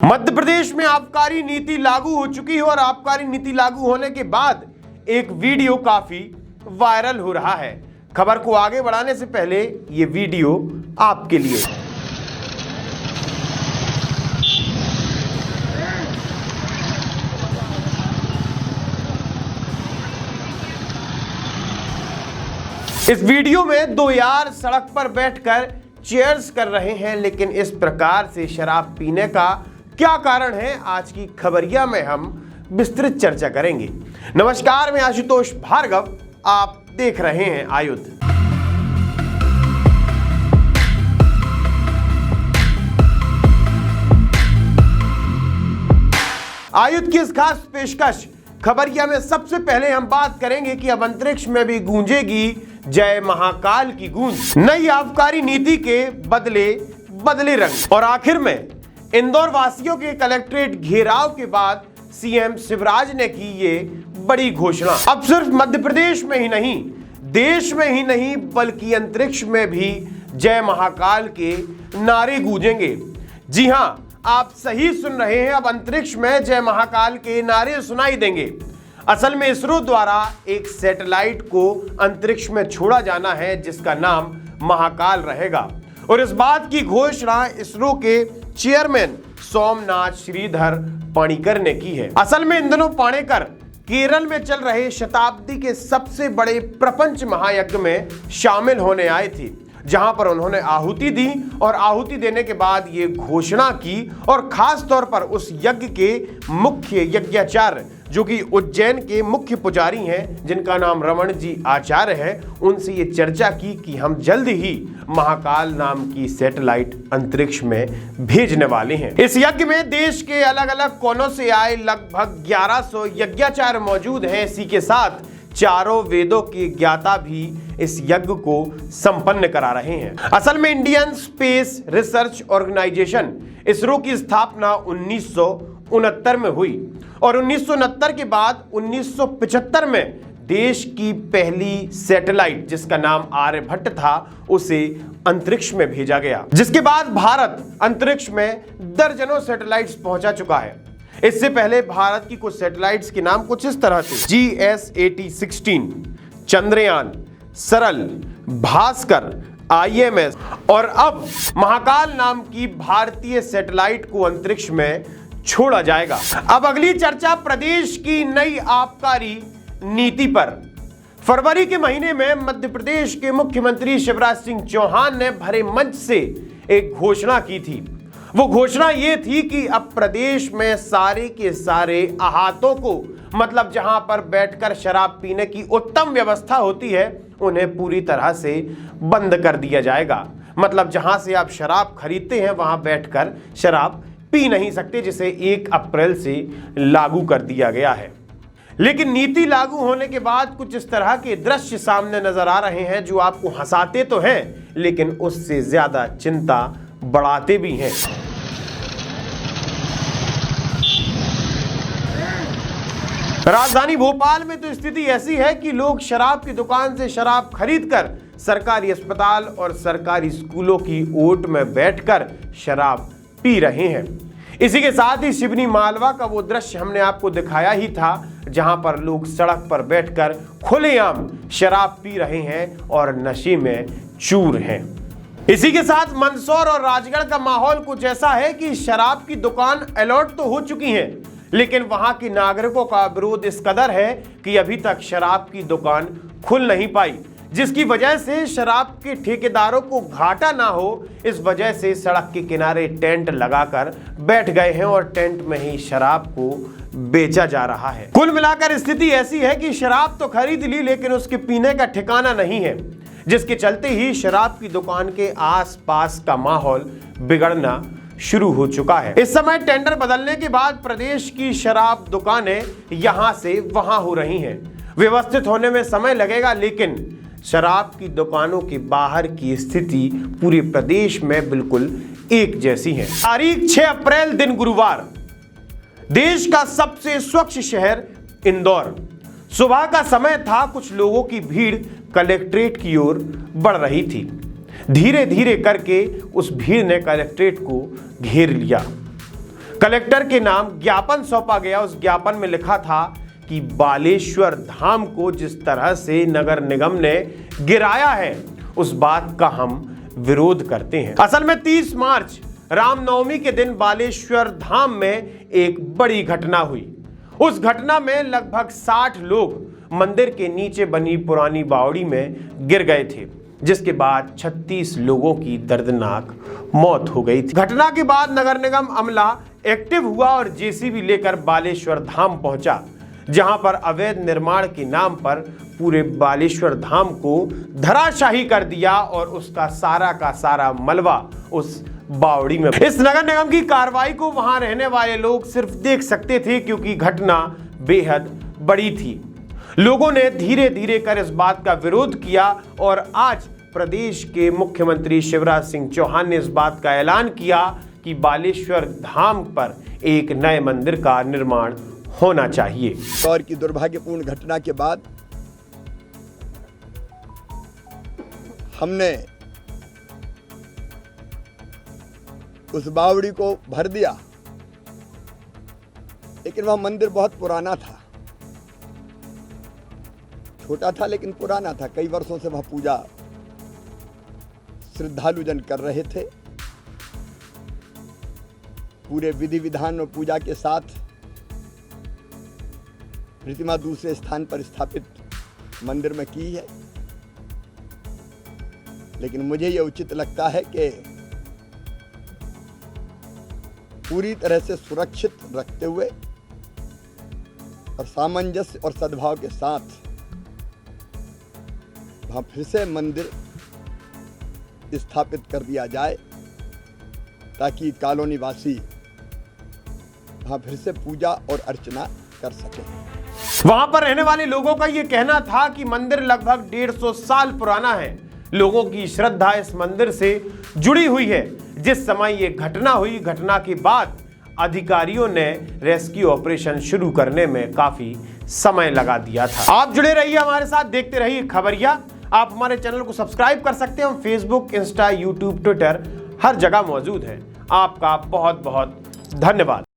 मध्य प्रदेश में आबकारी नीति लागू हो चुकी है और आबकारी नीति लागू होने के बाद एक वीडियो काफी वायरल हो रहा है। खबर को आगे बढ़ाने से पहले ये वीडियो आपके लिए। इस वीडियो में दो यार सड़क पर बैठकर चीयर्स कर रहे हैं, लेकिन इस प्रकार से शराब पीने का क्या कारण है, आज की खबरिया में हम विस्तृत चर्चा करेंगे। नमस्कार, मैं आशुतोष भार्गव, आप देख रहे हैं आयुध। आयुध की इस खास पेशकश खबरिया में सबसे पहले हम बात करेंगे कि अब अंतरिक्ष में भी गूंजेगी जय महाकाल की गूंज। नई आबकारी नीति के बदले रंग। और आखिर में इंदौर वासियों के कलेक्ट्रेट घेराव के बाद सीएम शिवराज ने की ये बड़ी घोषणा। अब सिर्फ मध्य प्रदेश में ही नहीं, देश में ही नहीं, बल्कि अंतरिक्ष में भी जय महाकाल के नारे गूंजेंगे। जी हां, आप सही सुन रहे हैं, अब अंतरिक्ष में जय महाकाल के नारे सुनाई देंगे। असल में इसरो द्वारा एक सैटेलाइट को अंतरिक्ष में छोड़ा जाना है जिसका नाम महाकाल रहेगा, और इस बात की घोषणा इसरो के चेयरमैन सोमनाथ श्रीधर पाणिकर ने की है। असल में इन दिनों पाणिकर केरल में चल रहे शताब्दी के सबसे बड़े प्रपंच महायज्ञ में शामिल होने आए थे, जहां पर उन्होंने आहुति दी और आहुति देने के बाद ये घोषणा की, और खास तौर पर उस यज्ञ के मुख्य यज्ञाचार्य जो कि उज्जैन के मुख्य पुजारी हैं, जिनका नाम रमण जी आचार्य है, उनसे ये चर्चा की कि हम जल्द ही महाकाल नाम की सैटेलाइट अंतरिक्ष में भेजने वाले हैं। इस यज्ञ में देश के अलग अलग कोनों से आए लगभग 1100 यज्ञाचार्य मौजूद हैं। इसी के साथ चारों वेदों के ज्ञाता भी इस यज्ञ को संपन्न करा रहे हैं। असल में Indian Space Research Organisation ISRO की स्थापना 1969 में हुई, और 1969 के बाद 1975 में देश की पहली सैटेलाइट जिसका नाम आर्यभट्ट था उसे अंतरिक्ष में भेजा गया, जिसके बाद भारत अंतरिक्ष में दर्जनों सैटेलाइट्स पहुंचा चुका है। इससे पहले भारत की कुछ सैटेलाइट्स के नाम कुछ इस तरह थे: GS-8016, चंद्रयान, सरल, भास्कर, IMS, और अब महाकाल नाम की भारतीय सैटेलाइट को अंतरिक्ष में छोड़ा जाएगा। अब अगली चर्चा प्रदेश की नई आबकारी नीति पर। फरवरी के महीने में मध्य प्रदेश के मुख्यमंत्री शिवराज सिंह चौहान ने भरे मंच से एक घोषणा की थी। वो घोषणा ये थी कि अब प्रदेश में सारे के सारे अहातों को, मतलब जहां पर बैठकर शराब पीने की उत्तम व्यवस्था होती है, उन्हें पूरी तरह से बंद कर दिया जाएगा। मतलब जहां से आप शराब खरीदते हैं वहां बैठकर शराब पी नहीं सकते, जिसे 1 अप्रैल से लागू कर दिया गया है। लेकिन नीति लागू होने के बाद कुछ इस तरह के दृश्य सामने नजर आ रहे हैं जो आपको हंसाते तो हैं, लेकिन उससे ज्यादा चिंता बढ़ाते भी हैं। राजधानी भोपाल में तो स्थिति ऐसी है कि लोग शराब की दुकान से शराब खरीदकर सरकारी अस्पताल और सरकारी स्कूलों की ओट में बैठकर शराब पी रहे हैं। इसी के साथ ही सिवनी मालवा का वो दृश्य हमने आपको दिखाया ही था, जहां पर लोग सड़क पर बैठकर खुलेआम शराब पी रहे हैं और नशे में चूर हैं। इसी के साथ मंदसौर और राजगढ़ का माहौल कुछ ऐसा है कि शराब की दुकान अलर्ट तो हो चुकी हैं, लेकिन वहां के नागरिकों का विरोध इस कदर है कि अभी तक शराब की दुकान खुल नहीं पाई, जिसकी वजह से शराब के ठेकेदारों को घाटा ना हो, इस वजह से सड़क के किनारे टेंट लगाकर बैठ गए हैं और टेंट में ही शराब को बेचा जा रहा है। कुल मिलाकर स्थिति ऐसी है कि शराब तो खरीद ली, लेकिन उसके पीने का ठिकाना नहीं है, जिसके चलते ही शराब की दुकान के आसपास का माहौल बिगड़ना शुरू हो चुका है। इस समय टेंडर बदलने के बाद प्रदेश की शराब दुकानें यहां से वहां हो रही हैं। व्यवस्थित होने में समय लगेगा, लेकिन शराब की दुकानों के बाहर की स्थिति पूरे प्रदेश में बिल्कुल एक जैसी है। तारीख 6 अप्रैल दिन गुरुवार, देश का सबसे स्वच्छ शहर इंदौर। सुबह का समय था, कुछ लोगों की भीड़ कलेक्ट्रेट की ओर बढ़ रही थी। धीरे धीरे करके उस भीड़ ने कलेक्ट्रेट को घेर लिया। कलेक्टर के नाम ज्ञापन सौंपा गया। उस ज्ञापन में लिखा था कि बालेश्वर धाम को जिस तरह से नगर निगम ने गिराया है उस बात का हम विरोध करते हैं। असल में 30 मार्च रामनवमी के दिन बालेश्वर धाम में एक बड़ी घटना हुई। उस घटना में लगभग 60 लोग मंदिर के नीचे बनी पुरानी बावड़ी में गिर गए थे, जिसके बाद 36 लोगों की दर्दनाक मौत हो गई थी। घटना के बाद नगर निगम अमला एक्टिव हुआ और जेसीबी लेकर बालेश्वर धाम पहुंचा, जहां पर अवैध निर्माण के नाम पर पूरे बालेश्वर धाम को धराशाही कर दिया और उसका सारा का सारा मलबा उस बावड़ी में। इस नगर निगम की कार्रवाई को वहां रहने वाले लोग सिर्फ देख सकते थे, क्योंकि घटना बेहद बड़ी थी। लोगों ने धीरे धीरे कर इस बात का विरोध किया और आज प्रदेश के मुख्यमंत्री शिवराज सिंह चौहान ने इस बात का ऐलान किया कि बालेश्वर धाम पर एक नए मंदिर का निर्माण होना चाहिए। और की दुर्भाग्यपूर्ण घटना के बाद हमने उस बावड़ी को भर दिया, लेकिन वह मंदिर बहुत पुराना था। छोटा था लेकिन पुराना था। कई वर्षों से वह पूजा श्रद्धालुजन कर रहे थे। पूरे विधि विधान और पूजा के साथ प्रतिमा दूसरे स्थान पर स्थापित मंदिर में की है, लेकिन मुझे यह उचित लगता है कि पूरी तरह से सुरक्षित रखते हुए और सामंजस्य और सद्भाव के साथ वहां फिर से मंदिर स्थापित कर दिया जाए, ताकि कॉलोनी वासी वहां फिर से पूजा और अर्चना कर सके। वहां पर रहने वाले लोगों का यह कहना था कि मंदिर लगभग 150 साल पुराना है। लोगों की श्रद्धा इस मंदिर से जुड़ी हुई है। जिस समय ये घटना हुई, घटना के बाद अधिकारियों ने रेस्क्यू ऑपरेशन शुरू करने में काफी समय लगा दिया था। आप जुड़े रहिए हमारे साथ, देखते रहिए खबरिया। आप हमारे चैनल को सब्सक्राइब कर सकते हैं। हम फेसबुक, इंस्टा, यूट्यूब, ट्विटर हर जगह मौजूद हैं। आपका बहुत बहुत धन्यवाद।